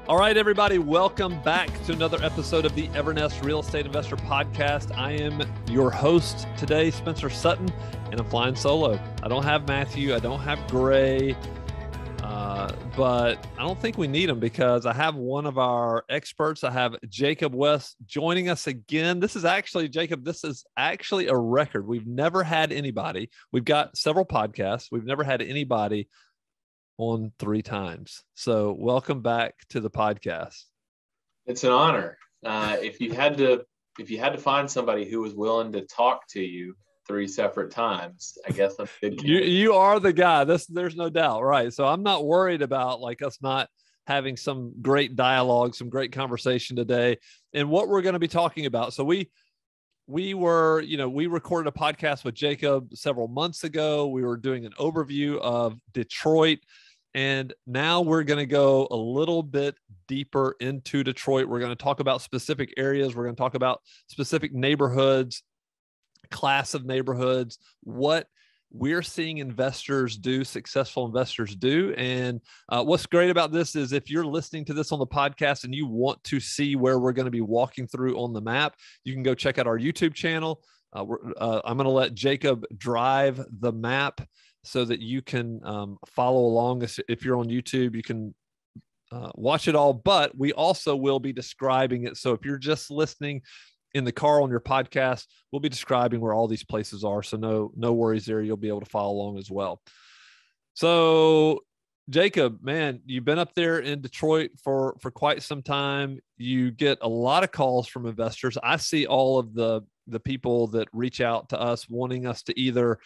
All right, everybody, welcome back to another episode of the Evernest Real Estate Investor Podcast. I am your host today, Spencer Sutton, and I'm flying solo. I don't have Matthew. I don't have Gray, but I don't think we need them because I have one of our experts. I have Jacob West joining us again. This is actually, Jacob, this is actually a record. We've never had anybody. We've got several podcasts. We've never had anybody on 3 times. So welcome back to the podcast. It's an honor. If you had to find somebody who was willing to talk to you 3 separate times, I guess I'm good. You are the guy. There's no doubt, right? So I'm not worried about like us not having some great dialogue, some great conversation today, and what we're going to be talking about. So we recorded a podcast with Jacob several months ago. We were doing an overview of Detroit. And now we're going to go a little bit deeper into Detroit. We're going to talk about specific areas. We're going to talk about specific neighborhoods, class of neighborhoods, what we're seeing investors do, successful investors do. And what's great about this is if you're listening to this on the podcast and you want to see where we're going to be walking through on the map, you can go check out our YouTube channel. I'm going to let Jacob drive the map so that you can follow along. If you're on YouTube, you can watch it all, but we also will be describing it. So if you're just listening in the car on your podcast, we'll be describing where all these places are. So no worries there. You'll be able to follow along as well. So Jacob, man, you've been up there in Detroit for quite some time. You get a lot of calls from investors. I see all of the people that reach out to us wanting us to either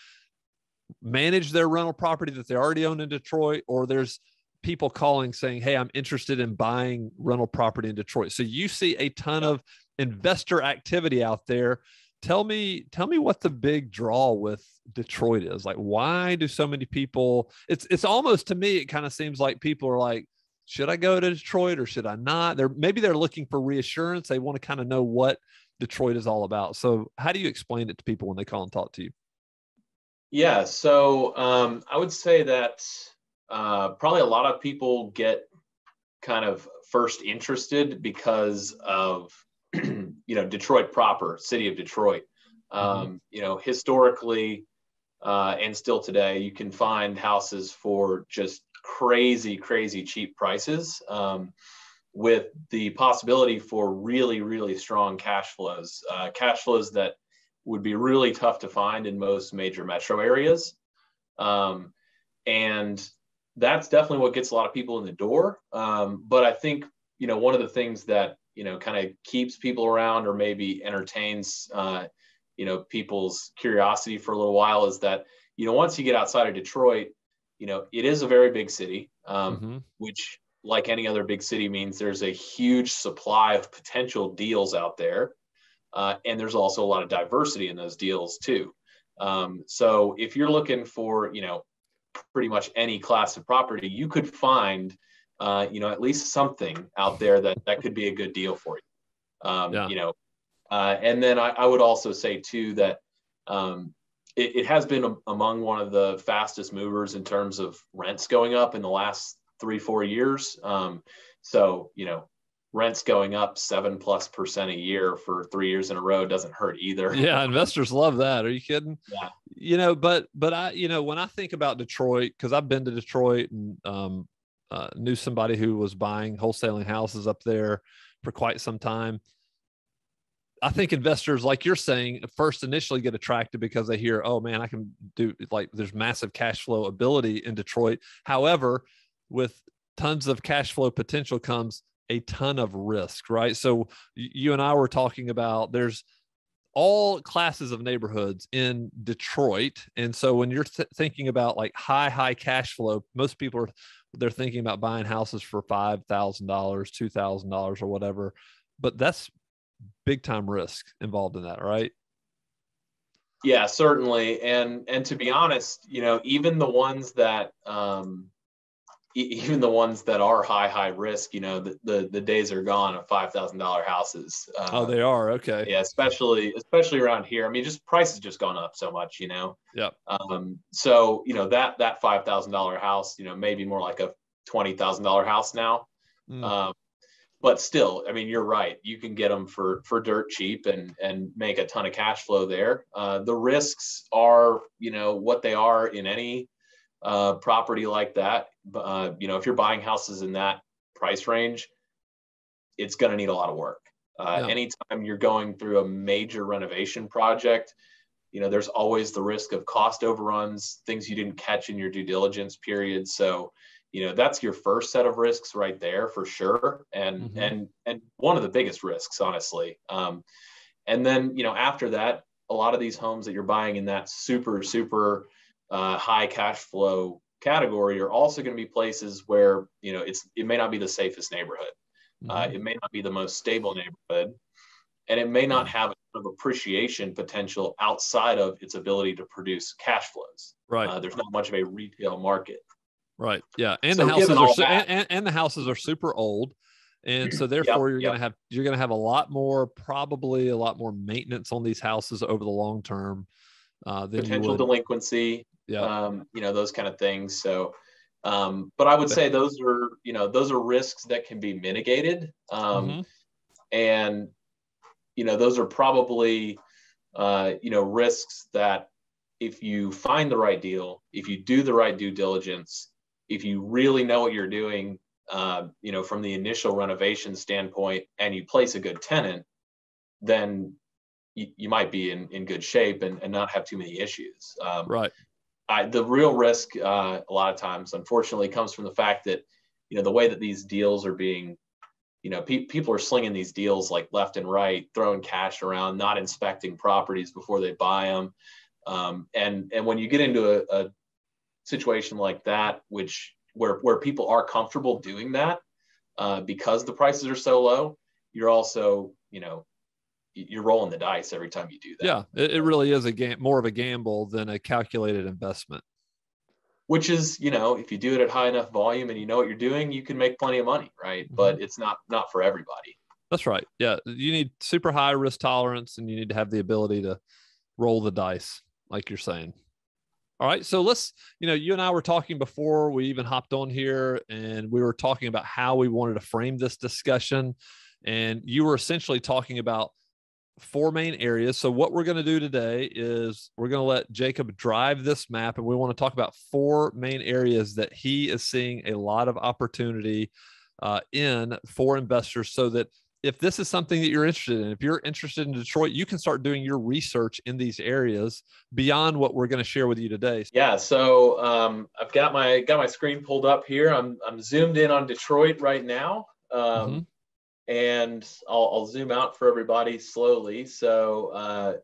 manage their rental property that they already own in Detroit, or there's people calling saying, hey, I'm interested in buying rental property in Detroit. So you see a ton of investor activity out there. Tell me what the big draw with Detroit is. Like, why do so many people, it's almost, to me, it kind of seems like people are like, should I go to Detroit or should I not? Maybe they're looking for reassurance. They want to kind of know what Detroit is all about. So how do you explain it to people when they call and talk to you? Yeah, so I would say that probably a lot of people get kind of first interested because of, Detroit proper, city of Detroit. Historically and still today, you can find houses for just crazy, crazy cheap prices with the possibility for really, really strong cash flows that would be really tough to find in most major metro areas. And that's definitely what gets a lot of people in the door. But I think, one of the things that, kind of keeps people around or maybe entertains, people's curiosity for a little while is that, once you get outside of Detroit, it is a very big city, which, like any other big city, means there's a huge supply of potential deals out there. And there's also a lot of diversity in those deals too. So if you're looking for, pretty much any class of property, you could find, at least something out there that could be a good deal for you. And then I would also say too that it has been among one of the fastest movers in terms of rents going up in the last 3-4 years. Rents going up 7+% a year for 3 years in a row doesn't hurt either. Yeah. Investors love that. Are you kidding? Yeah. But I, when I think about Detroit, cause I've been to Detroit and, knew somebody who was buying wholesaling houses up there for quite some time. I think investors, like you're saying, first initially get attracted because they hear, oh man, I can do, like, there's massive cash flow ability in Detroit. However, with tons of cash flow potential comes a ton of risk, right? So you and I were talking about there's all classes of neighborhoods in Detroit. And so when you're thinking about like high cash flow, most people they're thinking about buying houses for $5,000, $2,000 or whatever, but that's big time risk involved in that, right? Yeah, certainly. And to be honest, even the ones that are high risk, the days are gone of $5,000 houses. Oh, they are. Okay. Yeah. Especially around here. I mean, just prices just gone up so much, Yep. So, that $5,000 house, maybe more like a $20,000 house now. but still, I mean, you're right. You can get them for dirt cheap and make a ton of cash flow there. The risks are, what they are in any property like that. If you're buying houses in that price range, it's going to need a lot of work. Anytime you're going through a major renovation project, there's always the risk of cost overruns, things you didn't catch in your due diligence period. So, that's your first set of risks right there for sure. And one of the biggest risks, honestly. And then, after that, a lot of these homes that you're buying in that super, super high cash flow category are also going to be places where, it may not be the safest neighborhood. It may not be the most stable neighborhood, and it may not have appreciation potential outside of its ability to produce cash flows. Right. There's not much of a retail market. Right. Yeah. And So the houses are and the houses are super old. And so therefore you're going to have probably a lot more maintenance on these houses over the long term. Potential delinquency, those kind of things. So, but I would say those are risks that can be mitigated. And, those are probably, risks that if you find the right deal, if you do the right due diligence, if you really know what you're doing, from the initial renovation standpoint, and you place a good tenant, then you might be in good shape and not have too many issues. Right. The real risk a lot of times, unfortunately, comes from the fact that, the way that these deals are being, people are slinging these deals like left and right, throwing cash around, not inspecting properties before they buy them. And when you get into a situation like that, where people are comfortable doing that, because the prices are so low, you're also, you're rolling the dice every time you do that. Yeah, it really is more of a gamble than a calculated investment. Which is, if you do it at high enough volume and you know what you're doing, you can make plenty of money, right? But it's not for everybody. That's right. Yeah, you need super high risk tolerance, and you need to have the ability to roll the dice, like you're saying. All right, so let's, you and I were talking before we even hopped on here, and we were talking about how we wanted to frame this discussion, and you were essentially talking about 4 main areas. So what we're going to do today is we're going to let Jacob drive this map, and we want to talk about 4 main areas that he is seeing a lot of opportunity in for investors, so that if this is something that you're interested in, if you're interested in Detroit, you can start doing your research in these areas beyond what we're going to share with you today. Yeah. So I've got my screen pulled up here. I'm zoomed in on Detroit right now. And I'll zoom out for everybody slowly. So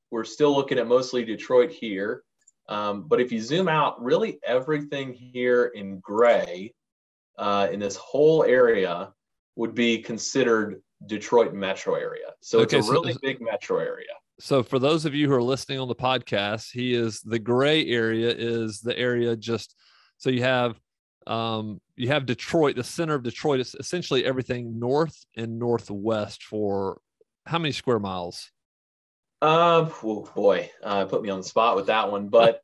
we're still looking at mostly Detroit here. But if you zoom out, really everything here in gray in this whole area would be considered Detroit metro area. So it's a really big metro area. So for those of you who are listening on the podcast, the gray area is the area so you have Detroit, the center of Detroit is essentially everything north and northwest for how many square miles? Oh boy, put me on the spot with that one. But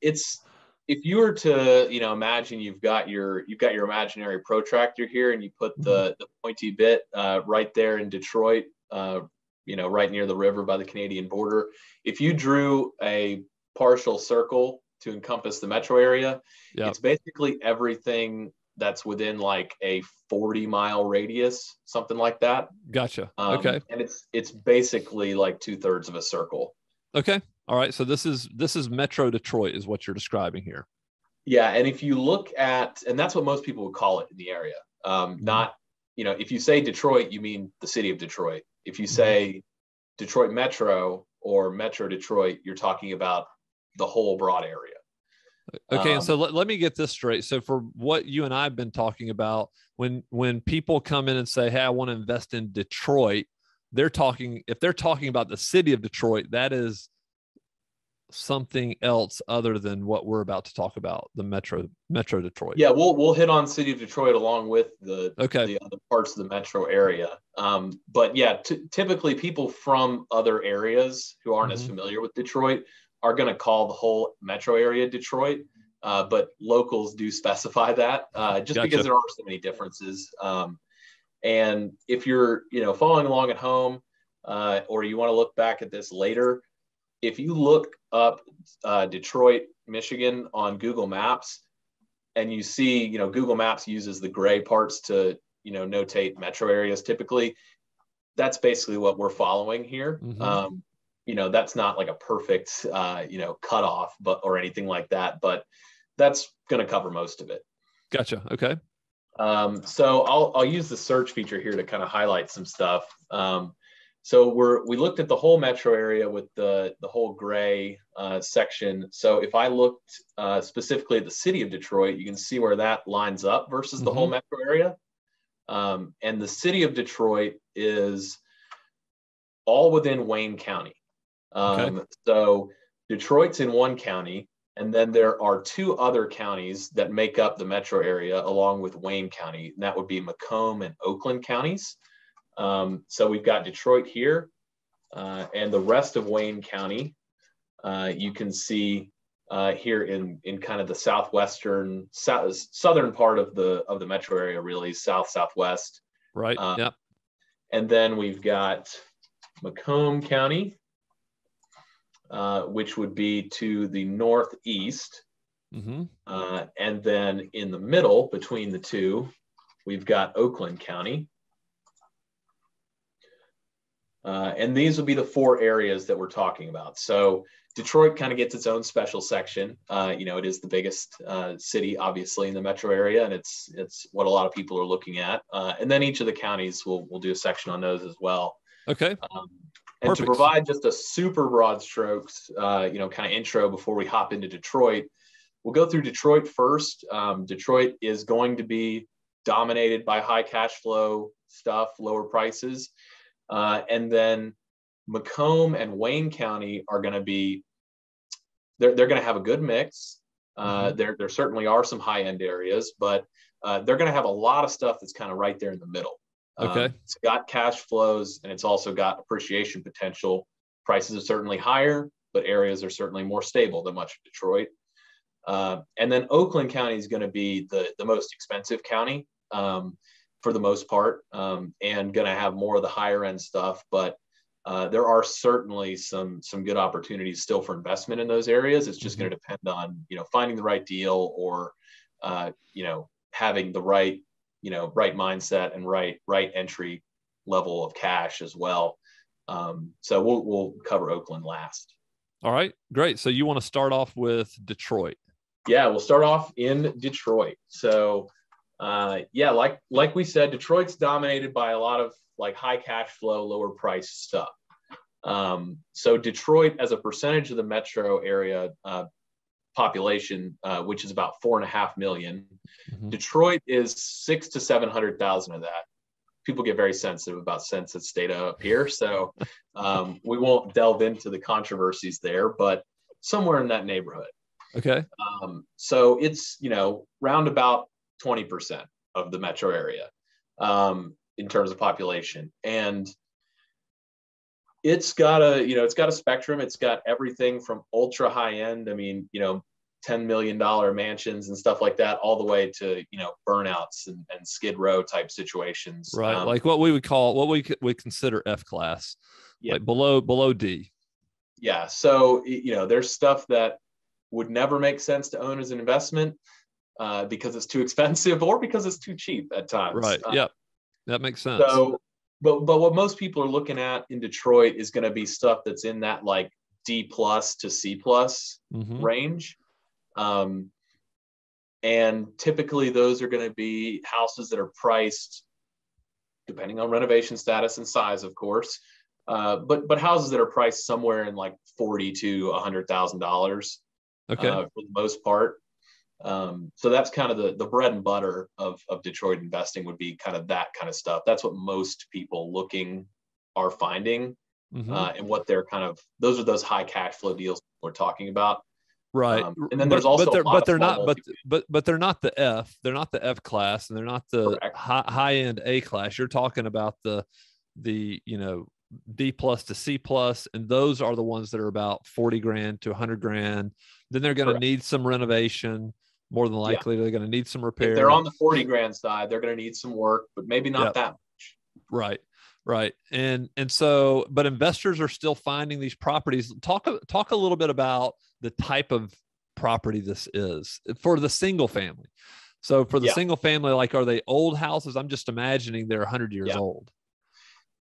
it's, if you were to, imagine you've got your imaginary protractor here, and you put the pointy bit right there in Detroit, right near the river by the Canadian border. If you drew a partial circle to encompass the metro area, it's basically everything that's within like a 40-mile radius, something like that. Gotcha. Okay. And it's basically like 2/3 of a circle. Okay. All right. So this is Metro Detroit is what you're describing here. Yeah. And if you look at, and that's what most people would call it in the area. Not, if you say Detroit, you mean the city of Detroit. If you say Detroit Metro or Metro Detroit, you're talking about the whole broad area. Okay. And so let me get this straight. So for what you and I have been talking about, when people come in and say, hey, I want to invest in Detroit, if they're talking about the city of Detroit, that is something else other than what we're about to talk about, the Metro Detroit. Yeah, we'll hit on city of Detroit along with the other parts of the metro area. But yeah, typically people from other areas who aren't as familiar with Detroit are going to call the whole metro area Detroit. But locals do specify that just because there are so many differences. And if you're, following along at home, or you want to look back at this later, if you look up Detroit, Michigan on Google Maps, and you see, Google Maps uses the gray parts to, notate metro areas typically, that's basically what we're following here. That's not like a perfect, cutoff, or anything like that, but that's going to cover most of it. Gotcha. Okay. So I'll use the search feature here to kind of highlight some stuff. So we looked at the whole metro area with the whole gray section. So if I looked specifically at the city of Detroit, you can see where that lines up versus the whole metro area. And the city of Detroit is all within Wayne County. So Detroit's in one county, and then there are two other counties that make up the metro area along with Wayne County, and that would be Macomb and Oakland counties. So we've got Detroit here, and the rest of Wayne County, you can see here in kind of the southern part of the metro area, really southwest. Right. Yep. And then we've got Macomb County, which would be to the northeast. And then in the middle between the two, we've got Oakland County. And these will be the four areas that we're talking about. So Detroit kind of gets its own special section. It is the biggest city, obviously, in the metro area, and it's what a lot of people are looking at. And then each of the counties will do a section on those as well. Okay. And to provide just a super broad strokes, kind of intro before we hop into Detroit, we'll go through Detroit first. Detroit is going to be dominated by high cash flow stuff, lower prices. And then Macomb and Wayne County are going to be, they're going to have a good mix. There certainly are some high end areas, but they're going to have a lot of stuff that's kind of right there in the middle. It's got cash flows, and it's also got appreciation potential. Prices are certainly higher, but areas are certainly more stable than much of Detroit. And then Oakland County is going to be the most expensive county for the most part, and going to have more of the higher end stuff. But there are certainly some good opportunities still for investment in those areas. It's just going to depend on finding the right deal, or having the right mindset and right entry level of cash as well. So we'll cover Oakland last. All right, great. So you want to start off with Detroit? Yeah, we'll start off in Detroit. So like we said, Detroit's dominated by a lot of like high cash flow, lower price stuff. So Detroit, as a percentage of the metro area population, which is about 4.5 million, Detroit is 600,000 to 700,000 of that. People get very sensitive about census data up here, so we won't delve into the controversies there, but somewhere in that neighborhood. Okay. So it's round about 20% of the metro area in terms of population, and it's got a spectrum. It's got everything from ultra high end, $10 million mansions and stuff like that, all the way to burnouts and skid row type situations. Right, like what we consider F class, like below D. Yeah. So there's stuff that would never make sense to own as an investment because it's too expensive or because it's too cheap at times. Right. Yep. That makes sense. So, but what most people are looking at in Detroit is going to be stuff that's in that like D plus to C plus range. And typically those are going to be houses that are priced, depending on renovation status and size, of course, but houses that are priced somewhere in like $40,000 to $100,000. Okay. For the most part. So that's kind of the bread and butter of Detroit investing, would be kind of that kind of stuff. That's what most people looking are finding, and what they're those are those high cash flow deals we're talking about. Right. And then there's also they're not the F. They're not the F class, and they're not the high end A class. You're talking about the D plus to C plus, and those are the ones that are about 40 grand to 100 grand. Then they're going to need some renovation. More than likely, they're going to need some repair. If they're on the 40 grand side, they're going to need some work, but maybe not that much. Right. Right. And so, but investors are still finding these properties. Talk a little bit about the type of property this is for the single family. So for the Yeah. single family, like, are they old houses? I'm just imagining they're 100 years old.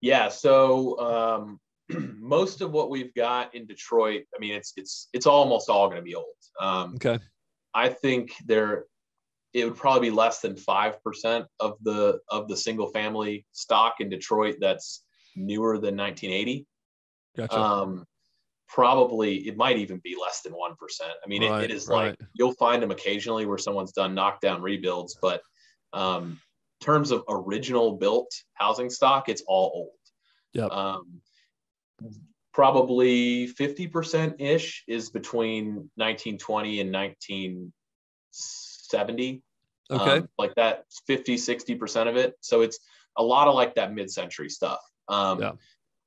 Yeah. So most of what we've got in Detroit, I mean, it's almost all going to be old. Okay. I think it would probably be less than 5% of the single family stock in Detroit that's newer than 1980. Gotcha. Probably it might even be less than 1%. I mean, it is like you'll find them occasionally where someone's done knockdown rebuilds, but in terms of original built housing stock, it's all old. Yep. Probably 50% ish is between 1920 and 1970. Okay. Like that 50-60% of it. So it's a lot of like that mid-century stuff. Yeah.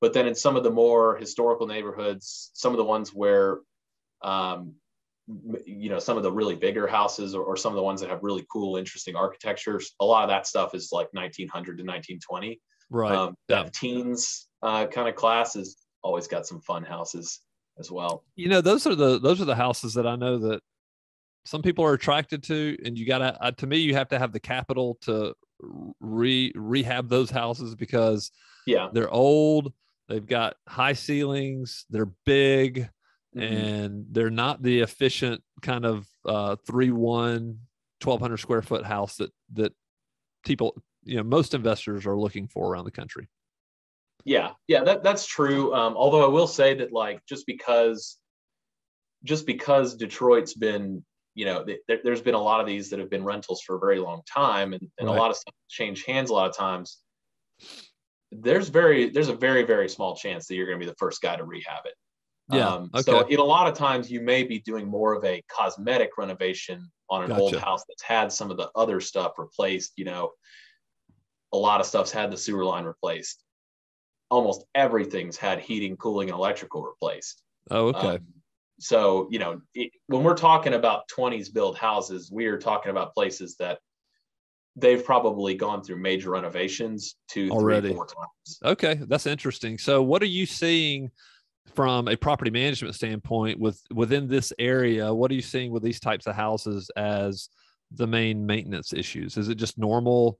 But then in some of the more historical neighborhoods, some of the ones where, some of the really bigger houses or some of the ones that have really cool, interesting architectures, a lot of that stuff is like 1900 to 1920. Right. That teens kind of class has always got some fun houses as well. Those are the houses that I know that some people are attracted to, and you gotta, to me, you have to have the capital to rehab those houses because they're old. They've got high ceilings. They're big, and they're not the efficient kind of 1,200 square foot house that people, most investors are looking for around the country. Yeah, that's true. Although I will say that, like, just because Detroit's been, there's been a lot of these that have been rentals for a very long time, and a lot of stuff change hands a lot of times. There's a very, very small chance that you're going to be the first guy to rehab it. Yeah. So in a lot of times you may be doing more of a cosmetic renovation on an old house that's had some of the other stuff replaced. A lot of stuff's had the sewer line replaced. Almost everything's had heating, cooling, and electrical replaced. Oh, okay. So, when we're talking about 20s build houses, we are talking about places that they've probably gone through major renovations 2, 3, 4 times. Okay. That's interesting. So what are you seeing from a property management standpoint within this area? What are you seeing with these types of houses as the main maintenance issues? Is it just normal,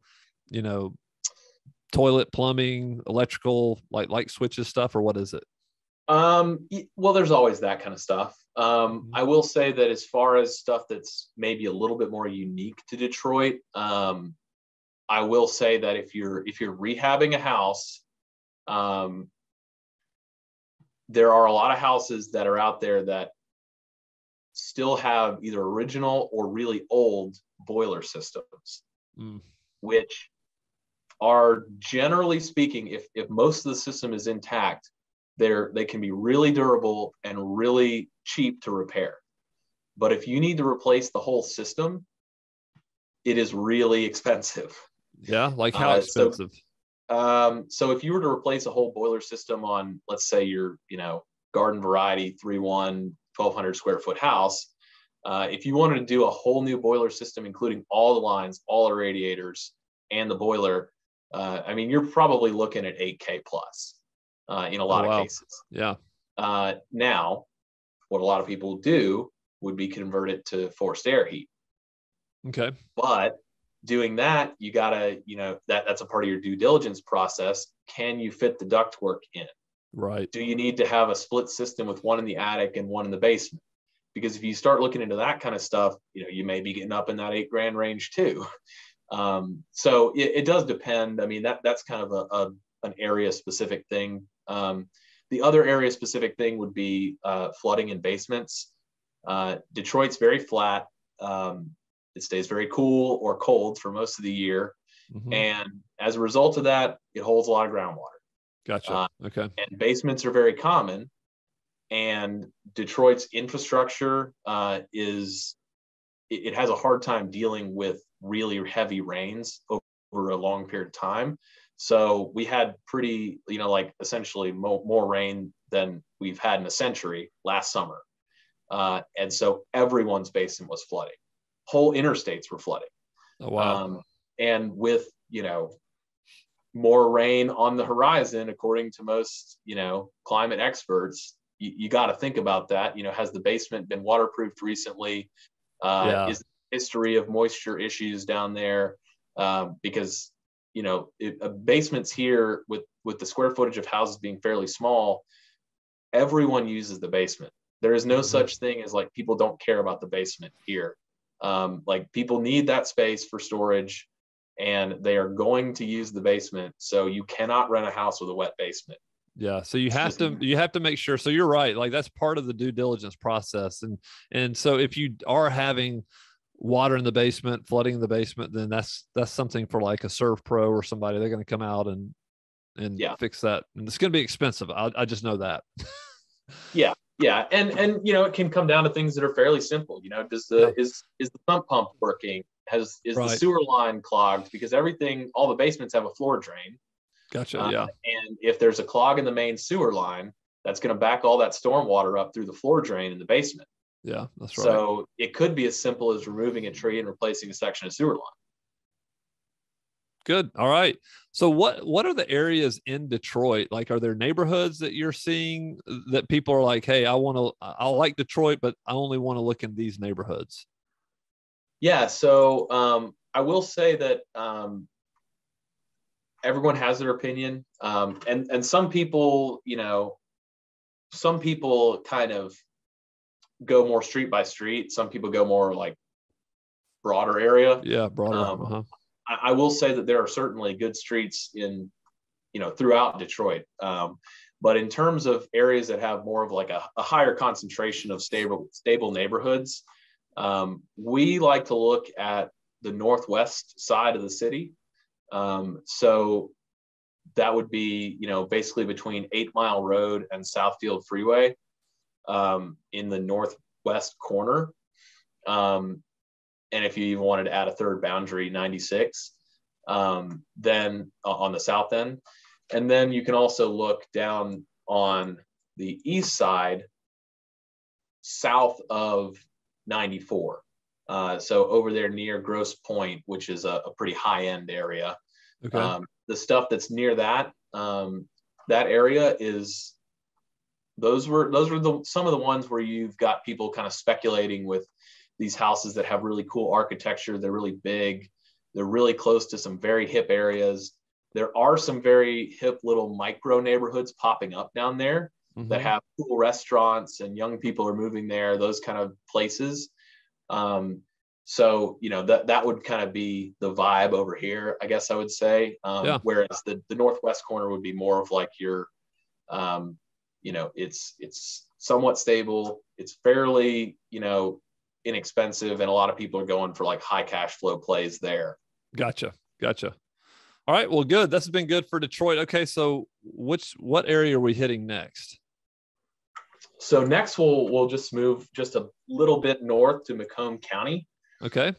toilet, plumbing, electrical, like light switches stuff, or what is it? Well, there's always that kind of stuff. I will say that as far as stuff that's maybe a little bit more unique to Detroit, I will say that if you're rehabbing a house, there are a lot of houses that are out there that still have either original or really old boiler systems, which are, generally speaking, if most of the system is intact, they can be really durable and really cheap to repair. But if you need to replace the whole system, it is really expensive. Yeah, like how expensive? So if you were to replace a whole boiler system on, let's say, your garden variety 3-1 1,200 square foot house, if you wanted to do a whole new boiler system, including all the lines, all the radiators, and the boiler, I mean, you're probably looking at $8K plus in a lot of cases. Yeah. Now, what a lot of people do would be convert it to forced air heat. Okay. But doing that, you gotta, that's a part of your due diligence process. Can you fit the ductwork in? Right. Do you need to have a split system with one in the attic and one in the basement? Because if you start looking into that kind of stuff, you may be getting up in that $8,000 range too. So it does depend. I mean, that's kind of an area specific thing. The other area specific thing would be flooding in basements. Detroit's very flat. It stays very cool or cold for most of the year. And as a result of that, it holds a lot of groundwater. Gotcha. Okay. And basements are very common. And Detroit's infrastructure it has a hard time dealing with really heavy rains over a long period of time. So we had pretty, essentially more rain than we've had in a century last summer. And so everyone's basement was flooding. Whole interstates were flooding. Oh, wow. And with, more rain on the horizon, according to most, climate experts. You got to think about that. Has the basement been waterproofed recently? Is the history of moisture issues down there? Because, basements here with the square footage of houses being fairly small, everyone uses the basement. There is no such thing as like people don't care about the basement here. Like people need that space for storage, and they are going to use the basement. So you cannot rent a house with a wet basement. Yeah. So you have to make sure. So you're right. Like that's part of the due diligence process. And so if you are having water in the basement, flooding in the basement, then that's something for like a Serve Pro or somebody. They're going to come out and fix that. And it's going to be expensive. I just know that. Yeah. Yeah. And it can come down to things that are fairly simple. Is the sump pump working? Is the sewer line clogged? Because all the basements have a floor drain. Gotcha. And if there's a clog in the main sewer line, that's going to back all that storm water up through the floor drain in the basement. Yeah, that's right. So it could be as simple as removing a tree and replacing a section of sewer line. Good. All right. So what are the areas in Detroit? Like, are there neighborhoods that you're seeing that people are like, hey, I like Detroit, but I only want to look in these neighborhoods? Yeah. So I will say that everyone has their opinion. And some people, kind of go more street by street. Some people go more like broader area. Yeah. Broader. I will say that there are certainly good streets throughout Detroit. But in terms of areas that have more of like a higher concentration of stable neighborhoods, we like to look at the northwest side of the city. So that would be, basically between 8 Mile Road and Southfield Freeway, in the northwest corner. And if you even wanted to add a third boundary, 96, then on the south end. And then you can also look down on the east side, south of 94. So over there near Grosse Pointe, which is a pretty high end area. Okay. The stuff that's near that area is, those were some of the ones where you've got people kind of speculating with these houses that have really cool architecture. They're really big. They're really close to some very hip areas. There are some very hip little micro neighborhoods popping up down there that have cool restaurants, and young people are moving there, those kind of places. So, that would kind of be the vibe over here, I guess I would say. Whereas the northwest corner would be more of like your, it's somewhat stable. It's fairly, inexpensive, and a lot of people are going for like high cash flow plays there. Gotcha. All right. Well, good. This has been good for Detroit. Okay. So what area are we hitting next? So next we'll just move just a little bit north to Macomb County. Okay.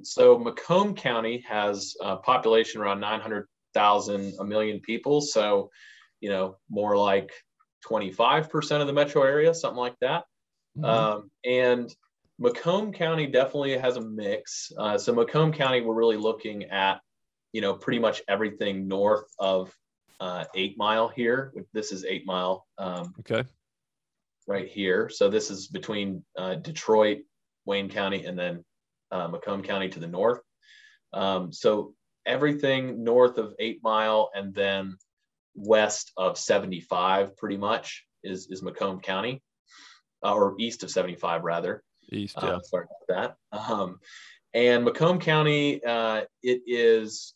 So Macomb County has a population around 900,000, a million people. So, more like 25% of the metro area, something like that. And Macomb County definitely has a mix. So Macomb County, we're really looking at, pretty much everything north of 8 Mile here. This is 8 Mile. Okay. Right here. So this is between Detroit, Wayne County, and then Macomb County to the north. So everything north of 8 Mile and then west of 75 pretty much is Macomb County, or east of 75 rather. East, yeah. Sorry about that. And Macomb County, it is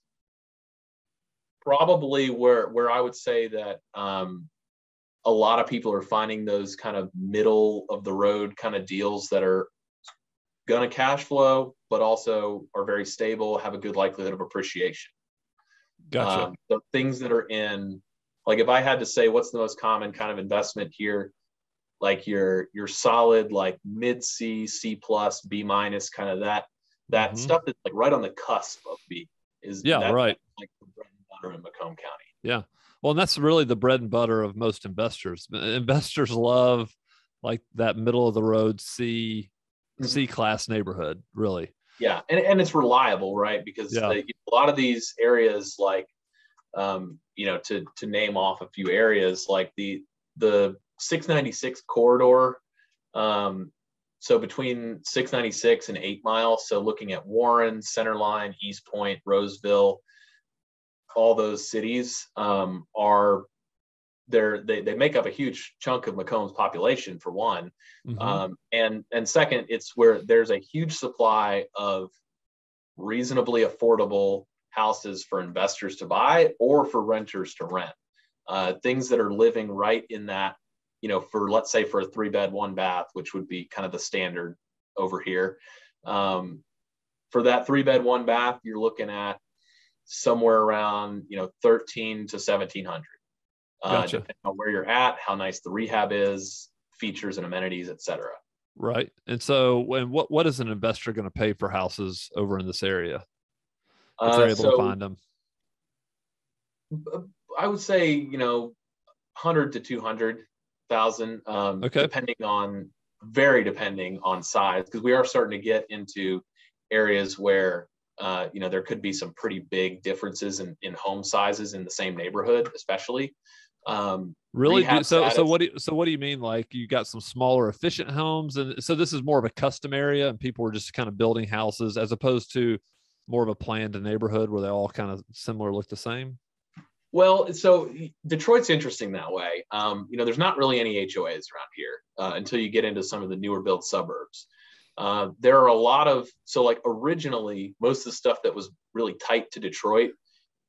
probably where I would say that a lot of people are finding those kind of middle of the road kind of deals that are going to cash flow, but also are very stable, have a good likelihood of appreciation. Gotcha. The things that are in, like if I had to say what's the most common kind of investment here, like your solid, like mid C, C plus, B minus, kind of that stuff that's like right on the cusp of B is right. Like the bread and butter in Macomb County. Yeah. Well, and that's really the bread and butter of most investors. Investors love like that middle of the road C class neighborhood, really. Yeah. And it's reliable, right? Because a lot of these areas, like to name off a few areas like the 696 corridor. So between 696 and 8 Mile, so looking at Warren, Centerline, East Point, Roseville, all those cities they make up a huge chunk of Macomb's population, for one. And second, it's where there's a huge supply of reasonably affordable houses for investors to buy or for renters to rent. Things that are living right in that, let's say for a 3-bed, 1-bath, which would be kind of the standard over here. For that 3-bed, 1-bath, you're looking at somewhere around, 13 to 1,700. Gotcha. Depending on where you're at, how nice the rehab is, features and amenities, et cetera. Right. And so what is an investor going to pay for houses over in this area if they're able to find them? I would say, 100 to 200,000, okay. depending on size, because we are starting to get into areas where, there could be some pretty big differences in home sizes in the same neighborhood, especially. Really? So what do you mean? Like you got some smaller, efficient homes, and so this is more of a custom area, and people are just kind of building houses as opposed to more of a planned neighborhood where they all kind of similar, look the same. Well, so Detroit's interesting that way. There's not really any HOAs around here until you get into some of the newer built suburbs. There are a lot of, originally, most of the stuff that was really tight to Detroit,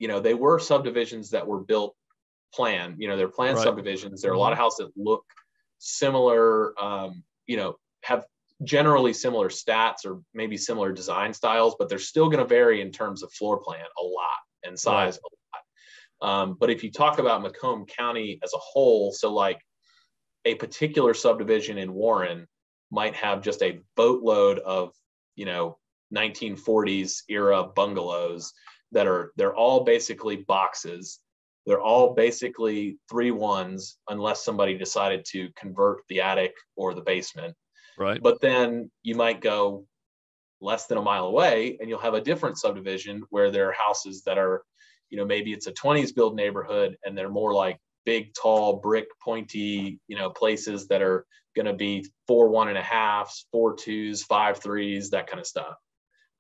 they were subdivisions that were built planned, they're planned right. subdivisions. There are a lot of houses that look similar, have generally similar stats or maybe similar design styles, but they're still going to vary in terms of floor plan a lot and size a lot. But if you talk about Macomb County as a whole, so like a particular subdivision in Warren might have just a boatload of, 1940s era bungalows they're all basically boxes. They're all basically 3-1s unless somebody decided to convert the attic or the basement. Right. But then you might go less than a mile away and you'll have a different subdivision where there are houses that are, maybe it's a 20s build neighborhood and they're more like big, tall, brick, pointy, places that are going to be 4 1.5s, 4 2s, 5 3s, that kind of stuff.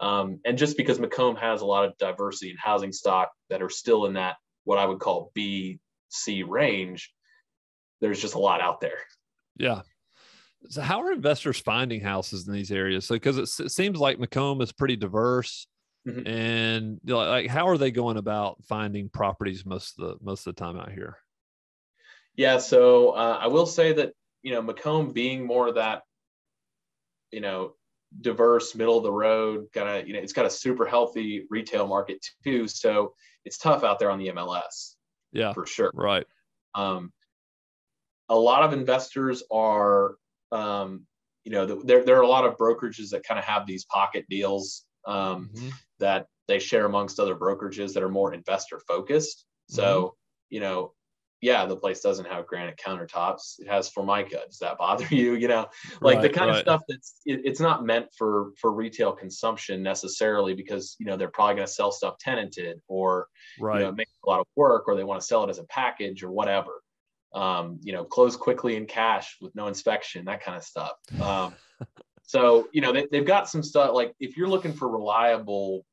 And just because Macomb has a lot of diversity in housing stock that are still in that, what I would call B, C range, there's just a lot out there. Yeah. So how are investors finding houses in these areas? So, because it seems like Macomb is pretty diverse, and like, how are they going about finding properties most of the time out here? Yeah. So I will say that, Macomb being more of that, diverse, middle of the road, kind of, it's got a super healthy retail market too. So it's tough out there on the MLS. Yeah, for sure. Right. A lot of investors are, there are a lot of brokerages that kind of have these pocket deals that they share amongst other brokerages that are more investor focused. So, the place doesn't have granite countertops. It has Formica. Does that bother you? The kind of stuff it's not meant for retail consumption necessarily, because, they're probably going to sell stuff tenanted or, make a lot of work, or they want to sell it as a package or whatever. Close quickly in cash with no inspection, that kind of stuff. So, they've got some stuff, like if you're looking for reliable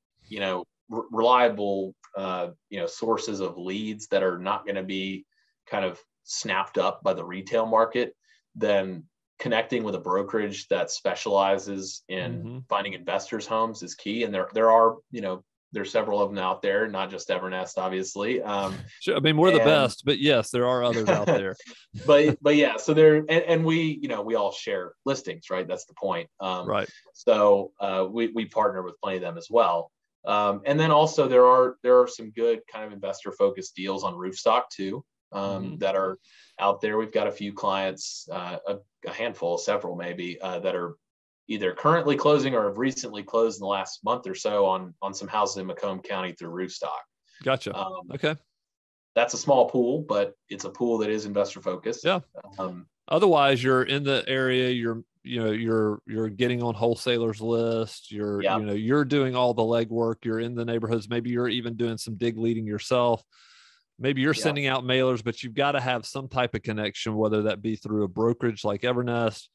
sources of leads that are not going to be kind of snapped up by the retail market, then connecting with a brokerage that specializes in finding investors' homes is key. And there are, there's several of them out there, not just Evernest, obviously. Sure. I mean, we're the best, but yes, there are others out there. but yeah, so there, and we, we all share listings, right? That's the point. Right. So we partner with plenty of them as well. And then also there are some good kind of investor focused deals on Roofstock too, that are out there. We've got a few clients, a handful, several maybe, that are either currently closing or have recently closed in the last month or so on some houses in Macomb County through Roofstock. Gotcha. Okay. That's a small pool, but it's a pool that is investor focused. Yeah. Otherwise, you're in the area. You're getting on wholesalers list. You're doing all the legwork. You're in the neighborhoods. Maybe you're even doing some dig leading yourself. maybe you're sending out mailers, but you've got to have some type of connection, whether that be through a brokerage like Evernest,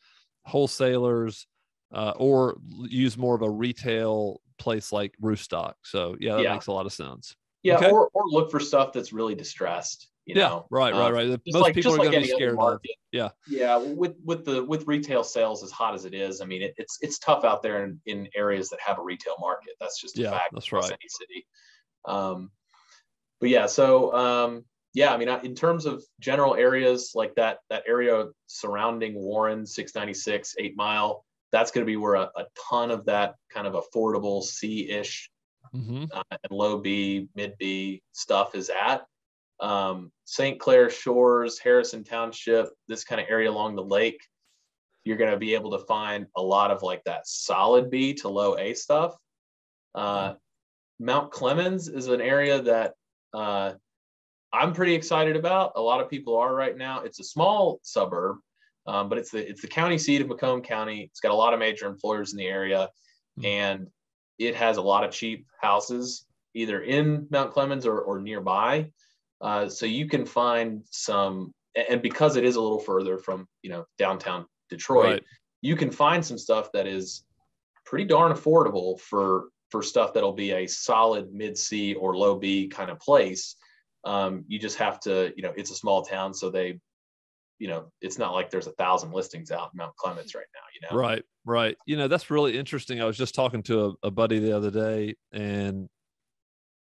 wholesalers, or use more of a retail place like Roofstock. So yeah, that makes a lot of sense. Yeah. Okay. Or look for stuff that's really distressed, you know? Right. Most people are going to be scared of. Yeah. Yeah. With retail sales as hot as it is, I mean, it's tough out there in areas that have a retail market. That's just a fact. That's right. Any city. But yeah, so I mean, in terms of general areas like that area surrounding Warren, 696, 8 Mile, that's going to be where a ton of that kind of affordable C-ish and low B, mid B stuff is at. St. Clair Shores, Harrison Township, this kind of area along the lake, you're going to be able to find a lot of like that solid B to low A stuff. Mount Clemens is an area that I'm pretty excited about. A lot of people are right now. It's a small suburb, but it's the county seat of Macomb County. It's got a lot of major employers in the area, and it has a lot of cheap houses either in Mount Clemens or nearby. So you can find some, and because it is a little further from downtown Detroit, you can find some stuff that is pretty darn affordable for stuff that'll be a solid mid C or low B kind of place. You just have to, it's a small town, so they, it's not like there's 1,000 listings out in Mount Clemens right now, Right. That's really interesting. I was just talking to a buddy the other day, and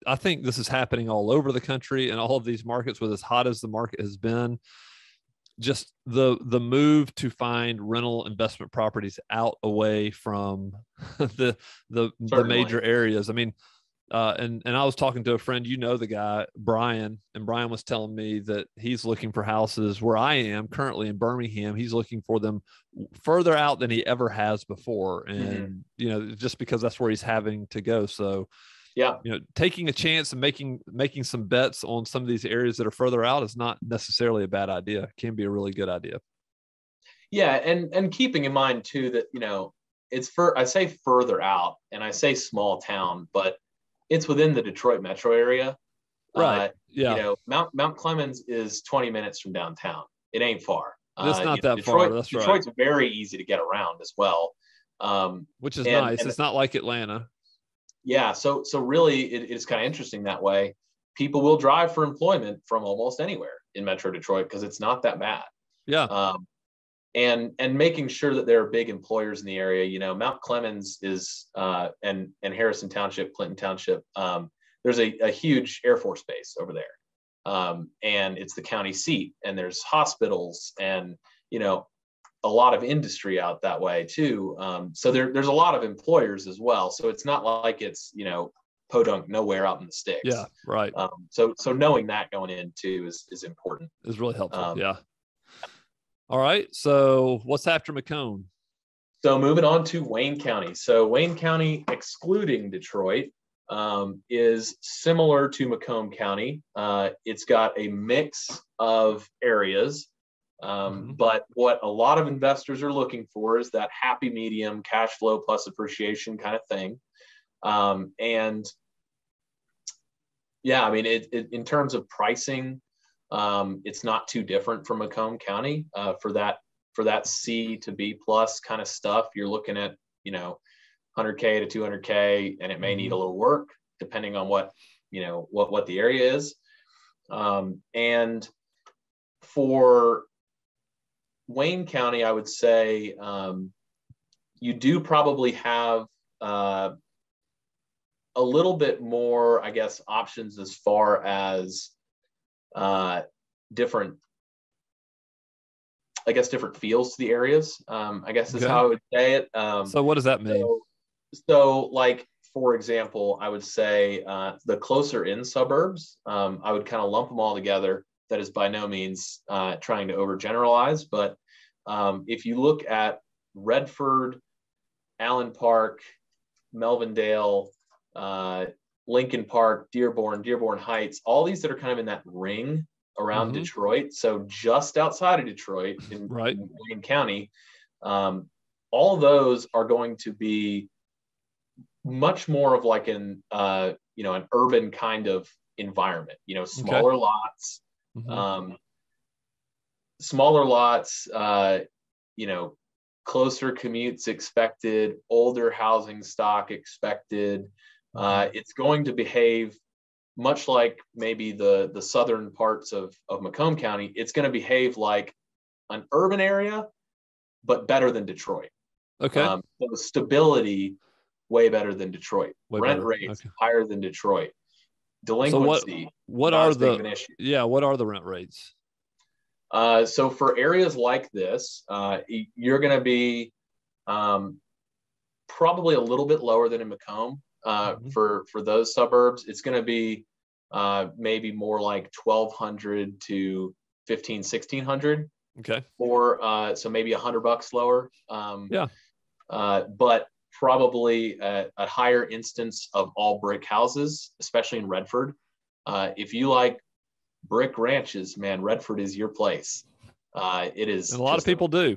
I think this is happening all over the country and all of these markets with as hot as the market has been. Just the move to find rental investment properties out away from the major areas. I mean, and I was talking to a friend, the guy, Brian, and Brian was telling me that he's looking for houses where I am currently in Birmingham. He's looking for them further out than he ever has before. And, just because that's where he's having to go. So, taking a chance and making some bets on some of these areas that are further out is not necessarily a bad idea. It can be a really good idea. Yeah. And keeping in mind too, that, I say further out and I say small town, but it's within the Detroit metro area. Right. Mount Clemens is 20 minutes from downtown. It ain't far. It's not that Detroit, far. That's Detroit's very easy to get around as well. Which is nice. It's not like Atlanta. Yeah. So really it's kind of interesting that way. People will drive for employment from almost anywhere in Metro Detroit because it's not that bad. Yeah. And making sure that there are big employers in the area, Mount Clemens is, and Harrison Township, Clinton Township, there's a huge Air Force base over there. And it's the county seat, and there's hospitals and, a lot of industry out that way too. So there's a lot of employers as well. So it's not like it's, podunk nowhere out in the sticks. Yeah. Right. So knowing that going in too is important. Is really helpful. Yeah. All right. So what's after Macomb? So moving on to Wayne County. So Wayne County, excluding Detroit, is similar to Macomb County. It's got a mix of areas. But what a lot of investors are looking for is that happy medium, cash flow plus appreciation kind of thing. And yeah, I mean, in terms of pricing, it's not too different from Macomb County. For that C to B plus kind of stuff, you're looking at, 100K to 200K, and it may need a little work depending on what the area is. And for Wayne County, I would say you do probably have a little bit more, I guess, options as far as different feels to the areas. I guess is how I would say it. So what does that mean? So like, for example, I would say the closer in suburbs, I would kind of lump them all together. That is by no means trying to overgeneralize, but if you look at Redford, Allen Park, Melvindale, Lincoln Park, Dearborn Heights, all these that are kind of in that ring around Detroit. So just outside of Detroit in Wayne County, all of those are going to be much more of like an urban kind of environment. You know, Okay. um, smaller lots, you know, closer commutes expected, older housing stock expected. It's going to behave much like maybe the southern parts of Macomb County. It's going to behave like an urban area, but better than Detroit. Okay. So stability, way better than Detroit. Way Rent better. rates, Okay. higher than Detroit. So Delinquency, what not are as big of the an issue. what are the rent rates? So for areas like this, you're going to be probably a little bit lower than in Macomb. For those suburbs, it's going to be maybe more like 1,200 to 1,500, 1,600. Okay. Or so maybe $100 lower. Yeah. But probably a higher instance of all brick houses, especially in Redford. If you like brick ranches, man, Redford is your place. It is, And a lot of people do.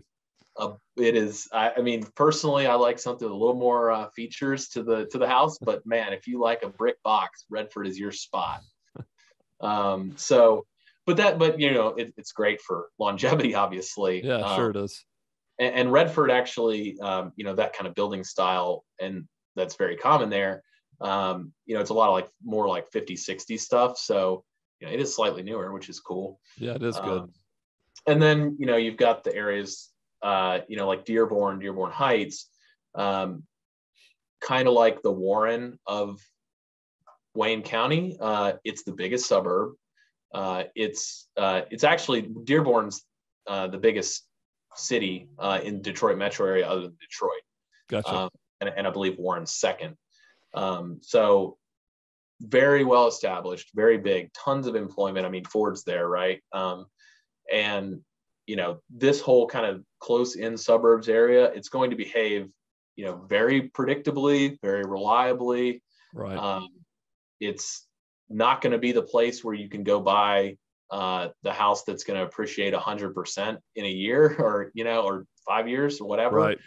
It is. I mean, personally, I like something with a little more features to the house. But man, if you like a brick box, Redford is your spot. But you know, it's great for longevity, obviously. Yeah, sure it is. And Redford actually, you know, that kind of building style, and that's very common there. You know, it's a lot of like more like 50, 60 stuff. So, you know, it is slightly newer, which is cool. Yeah, it is good. And then, you know, you've got the areas, you know, like Dearborn Heights, kind of like the Warren of Wayne County. It's the biggest suburb. It's actually Dearborn's the biggest city in Detroit metro area other than Detroit. Gotcha. And I believe Warren's second. So very well established, very big, tons of employment. I mean, Ford's there, right? And you know, this whole kind of close in suburbs area, it's going to behave, you know, very predictably, very reliably. Right. It's not going to be the place where you can go buy the house that's going to appreciate 100% in a year, or, you know, or 5 years or whatever. Right.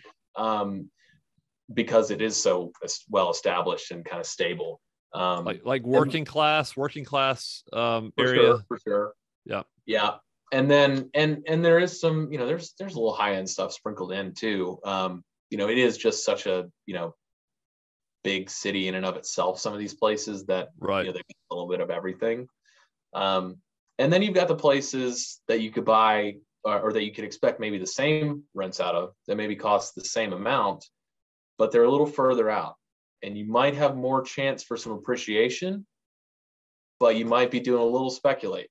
Because it is so well established and kind of stable. Like working class area. For sure. Yeah. Yeah. And then and there is some, you know, there's a little high end stuff sprinkled in too. You know, it is just such a, you know, big city in and of itself, some of these places that, right, you know, they get a little bit of everything. And then you've got the places that you could buy or that you could expect maybe the same rents out of, that maybe cost the same amount, but they're a little further out, and you might have more chance for some appreciation, but you might be doing a little speculate.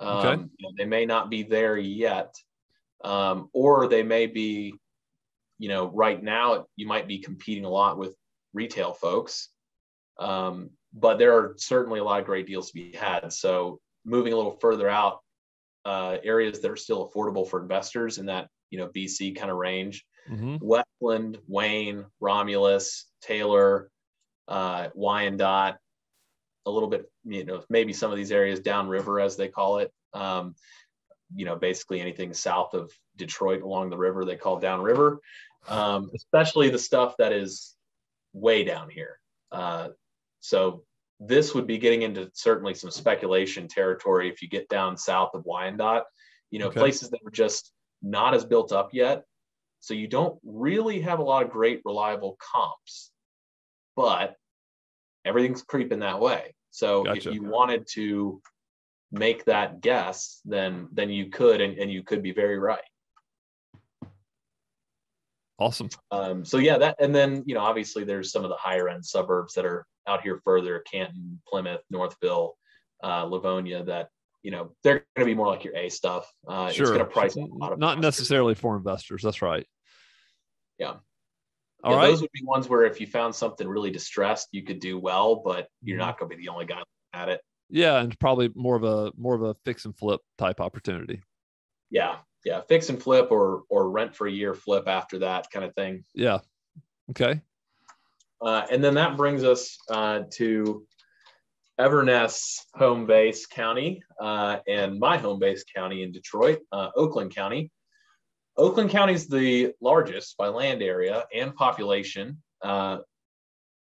okay, You know, they may not be there yet, or they may be, you know, right now you might be competing a lot with retail folks, but there are certainly a lot of great deals to be had. So moving a little further out, areas that are still affordable for investors in that, you know, BC kind of range. Westland, Wayne, Romulus, Taylor, Wyandotte, a little bit, you know, maybe some of these areas downriver, as they call it. You know, basically anything south of Detroit along the river, they call downriver, especially the stuff that is way down here. So this would be getting into certainly some speculation territory if you get down south of Wyandotte, you know, places that are just not as built up yet. So you don't really have a lot of great reliable comps, but everything's creeping that way. So if you wanted to make that guess, then you could, and you could be very right. Awesome. So yeah, that, and then, you know, obviously there's some of the higher end suburbs that are out here further, Canton, Plymouth, Northville, Livonia, that, you know, they're going to be more like your A stuff. It's going to price a lot of not necessarily for investors. That's right. Yeah. All right. Those would be ones where if you found something really distressed, you could do well, but you're not going to be the only guy at it. Yeah, and probably more of a fix and flip type opportunity. Yeah, fix and flip, or rent for a year, flip after that kind of thing. Yeah. Okay. And then that brings us to Evernest's home base county, and my home base county in Detroit, Oakland County. Oakland County is the largest by land area and population.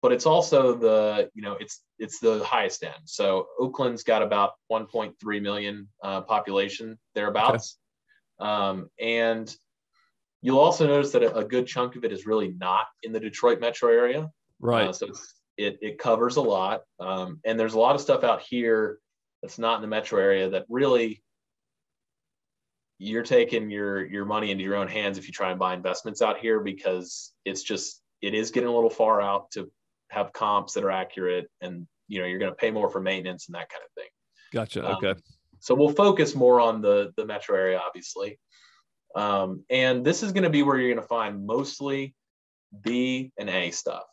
but it's also it's the highest end. So Oakland's got about 1.3 million population thereabouts. Okay. And you'll also notice that a good chunk of it is really not in the Detroit metro area. Right. So it covers a lot. And there's a lot of stuff out here that's not in the metro area that really you're taking your money into your own hands if you try and buy investments out here, because it is getting a little far out to have comps that are accurate, and you're going to pay more for maintenance and that kind of thing. Gotcha. Okay. So we'll focus more on the metro area, obviously. And this is going to be where you're going to find mostly B and A stuff.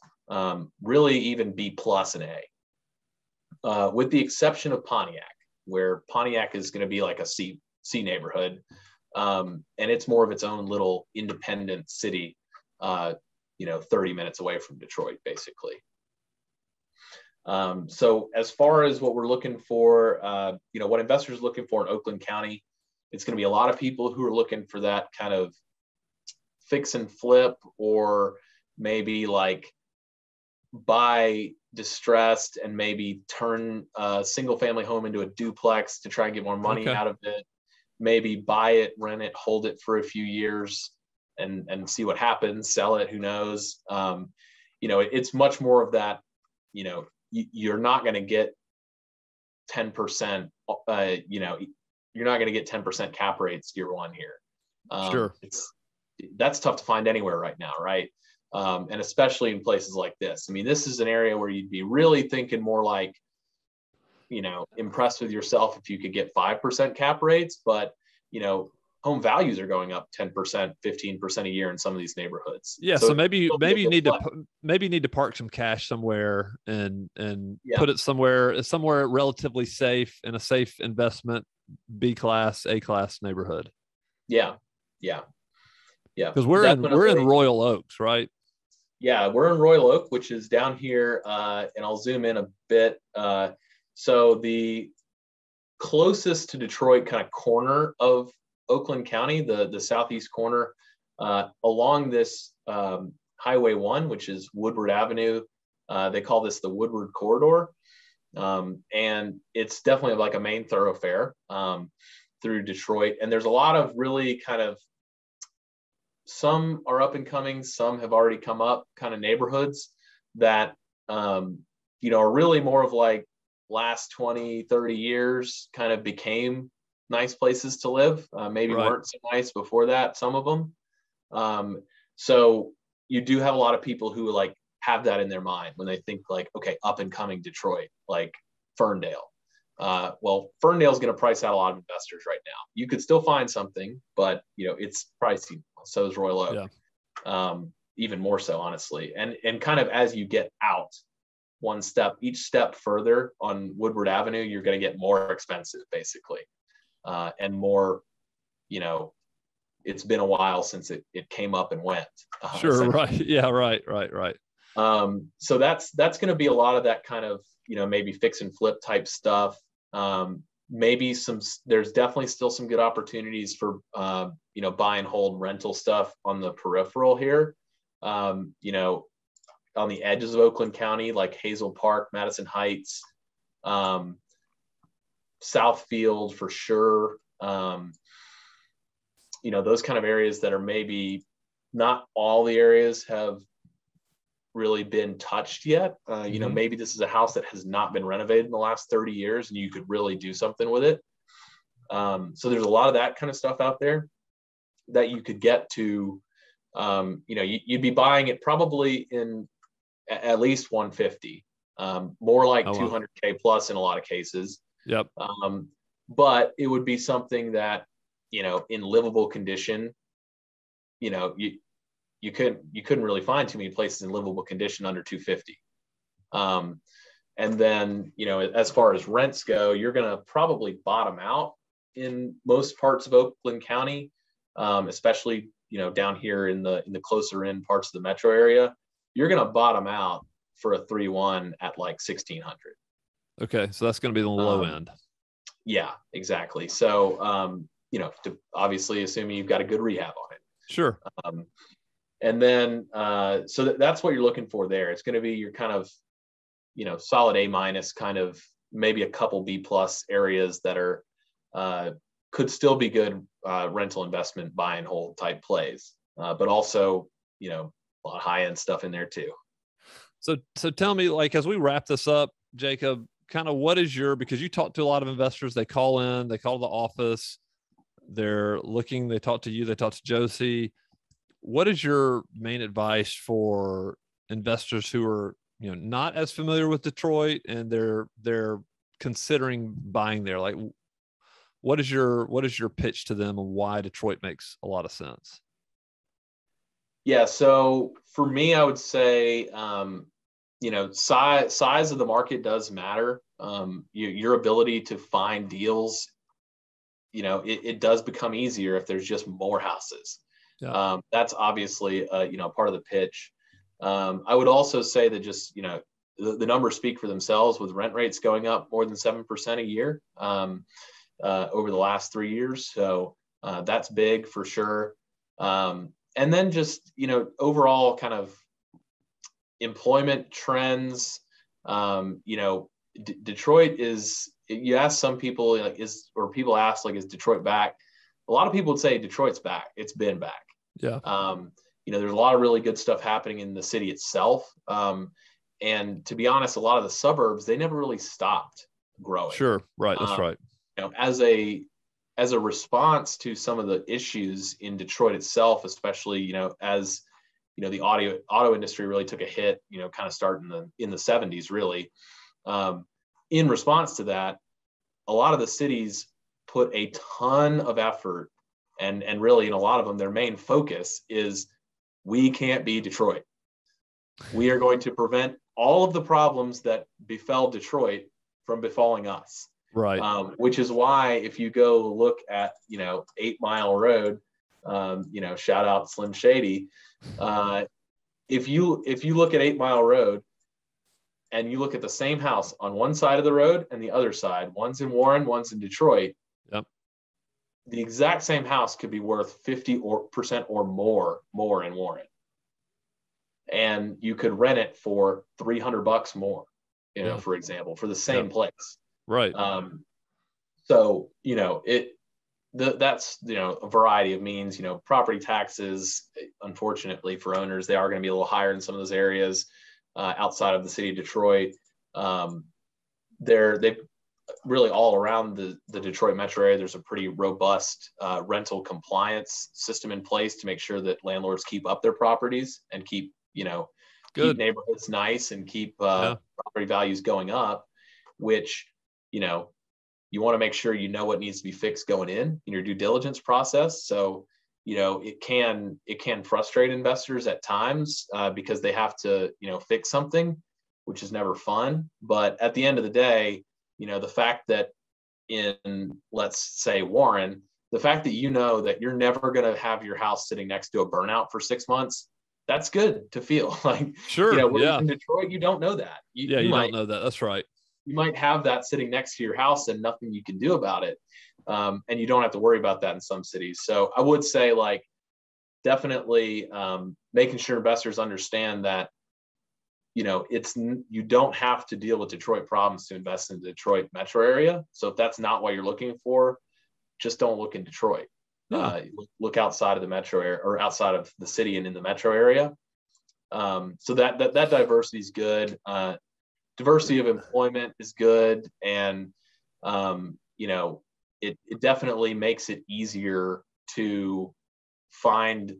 Really even B plus and A, with the exception of Pontiac, where Pontiac is going to be like a C neighborhood. And it's more of its own little independent city, 30 minutes away from Detroit, basically. So as far as what we're looking for, what investors are looking for in Oakland County, it's going to be a lot of people who are looking for that kind of fix and flip, or maybe like buy distressed and maybe turn a single family home into a duplex to try and get more money out of it. Maybe buy it, rent it, hold it for a few years and see what happens, sell it, who knows. It's much more of that, you're not going to get 10%, you're not going to get 10% cap rates year one here. Sure. That's tough to find anywhere right now, right? And especially in places like this. I mean, this is an area where you'd be really thinking more like, impressed with yourself if you could get 5% cap rates, but, home values are going up 10%, 15% a year in some of these neighborhoods. Yeah. So maybe you need to park some cash somewhere and put it somewhere relatively safe, in a safe investment, B class, A class neighborhood. Yeah. Because we're in Royal Oaks, right? Yeah, we're in Royal Oak, which is down here, and I'll zoom in a bit. So the closest to Detroit kind of corner of Oakland County, the southeast corner, along this Highway 1, which is Woodward Avenue. They call this the Woodward Corridor. And it's definitely like a main thoroughfare through Detroit. And there's a lot of really kind of, some are up and coming, some have already come up, kind of neighborhoods that, are really more of like last 20, 30 years kind of became nice places to live. Maybe weren't so nice before that, some of them. So you do have a lot of people who like have that in their mind when they think like, okay, up and coming Detroit, like Ferndale. Well, Ferndale is going to price out a lot of investors right now. You could still find something, but it's pricey. So is Royal Oak. Yeah. Even more so, honestly. And kind of as you get out each step further on Woodward Avenue, you're going to get more expensive, basically. And more, it's been a while since it came up and went. Sure. Right. Yeah. Right. So that's going to be a lot of that kind of, maybe fix and flip type stuff. There's definitely still some good opportunities for, buy and hold rental stuff on the peripheral here. On the edges of Oakland County, like Hazel Park, Madison Heights, Southfield for sure. Those kind of areas that are maybe not all the areas have really been touched yet. Maybe this is a house that has not been renovated in the last 30 years and you could really do something with it. So there's a lot of that kind of stuff out there that you could get to. You'd be buying it probably in at least 150, more like 200K plus in a lot of cases. Yep. But it would be something that, in livable condition, you couldn't really find too many places in livable condition under 250. And then, as far as rents go, you're going to probably bottom out in most parts of Oakland County, especially, down here in the closer in parts of the metro area. You're going to bottom out for a 3-1 at like 1,600. Okay. So that's going to be the low end. Yeah, exactly. So, obviously assuming you've got a good rehab on it. Sure. And then, so that's what you're looking for there. It's going to be your kind of, solid A minus, kind of maybe a couple B plus areas that are, could still be good rental investment buy and hold type plays, but also, a lot of high end stuff in there too. So tell me, like, as we wrap this up, Jacob, kind of what is because you talk to a lot of investors, they call the office, they're looking, they talk to you, they talk to Josie. What is your main advice for investors who are, not as familiar with Detroit and they're considering buying there? Like, what is your pitch to them and why Detroit makes a lot of sense? Yeah. So for me, I would say, size of the market does matter. Your ability to find deals, it does become easier if there's just more houses. Yeah. That's obviously, part of the pitch. I would also say that just, the numbers speak for themselves with rent rates going up more than 7% a year over the last 3 years. So that's big for sure. And then just, overall kind of employment trends. Detroit is, you ask some people, like, people ask, like, is Detroit back? A lot of people would say Detroit's back. It's been back. Yeah. There's a lot of really good stuff happening in the city itself. And to be honest, a lot of the suburbs, they never really stopped growing. Sure. Right. That's right. As a response to some of the issues in Detroit itself, especially, as, the auto industry really took a hit, kind of starting in the 70s, really. In response to that, a lot of the cities put a ton of effort, and really in a lot of them, their main focus is, we can't be Detroit. We are going to prevent all of the problems that befell Detroit from befalling us. Right. Which is why if you go look at, 8 Mile Road, shout out Slim Shady. If you look at 8 Mile Road and you look at the same house on one side of the road and the other side, one's in Warren, one's in Detroit. Yep. The exact same house could be worth 50% or more in Warren. And you could rent it for $300 more, for example, for the same place. Right. So, that's, a variety of means, property taxes, unfortunately for owners, they are going to be a little higher in some of those areas outside of the city of Detroit. They've really all around the Detroit metro area, there's a pretty robust rental compliance system in place to make sure that landlords keep up their properties and keep neighborhoods nice and keep property values going up, which, you want to make sure what needs to be fixed going in your due diligence process. So, it can frustrate investors at times because they have to, fix something, which is never fun. But at the end of the day, the fact that in, let's say, Warren, the fact that that you're never going to have your house sitting next to a burnout for 6 months, that's good to feel like. Sure. In Detroit, you don't know that. You don't know that. That's right. You might have that sitting next to your house and nothing you can do about it. And you don't have to worry about that in some cities. So I would say, like, definitely making sure investors understand that, you don't have to deal with Detroit problems to invest in the Detroit metro area. So if that's not what you're looking for, just don't look in Detroit. Yeah. Look outside of the metro area or outside of the city and in the metro area. So that diversity is good. Diversity of employment is good. And, it definitely makes it easier to find,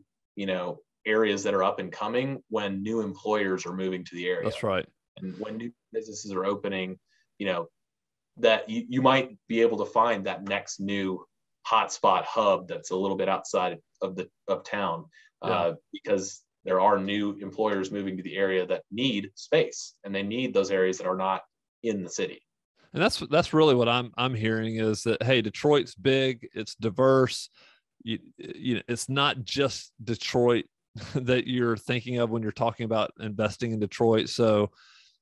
areas that are up and coming when new employers are moving to the area. That's right. And when new businesses are opening, that you might be able to find that next new hotspot hub that's a little bit outside of town, because there are new employers moving to the area that need space, and they need those areas that are not in the city. And that's really what I'm hearing is that, hey, Detroit's big, it's diverse. It's not just Detroit that you're thinking of when you're talking about investing in Detroit. So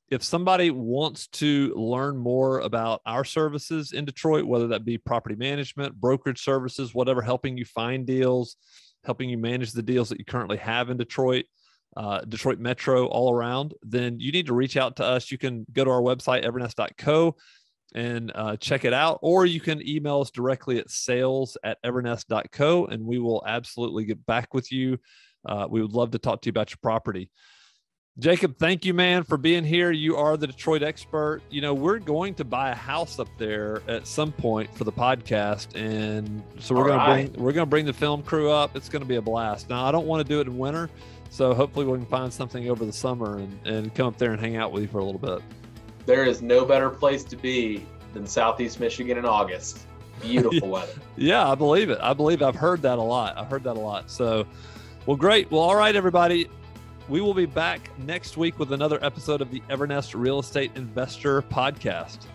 if somebody wants to learn more about our services in Detroit, whether that be property management, brokerage services, whatever, helping you find deals, helping you manage the deals that you currently have in Detroit, Detroit Metro, all around, then you need to reach out to us. You can go to our website, evernest.co, and check it out, or you can email us directly at sales@evernest.co, and we will absolutely get back with you. We would love to talk to you about your property. Jacob, thank you, man, for being here. You are the Detroit expert. You know, we're going to buy a house up there at some point for the podcast, and so we're going to bring the film crew up. It's going to be a blast. Now, I don't want to do it in winter, so hopefully we can find something over the summer and come up there and hang out with you for a little bit. There is no better place to be than Southeast Michigan in August. Beautiful weather. Yeah, I believe it. I've heard that a lot. So, well, great. Well, all right, everybody. We will be back next week with another episode of the Evernest Real Estate Investor Podcast.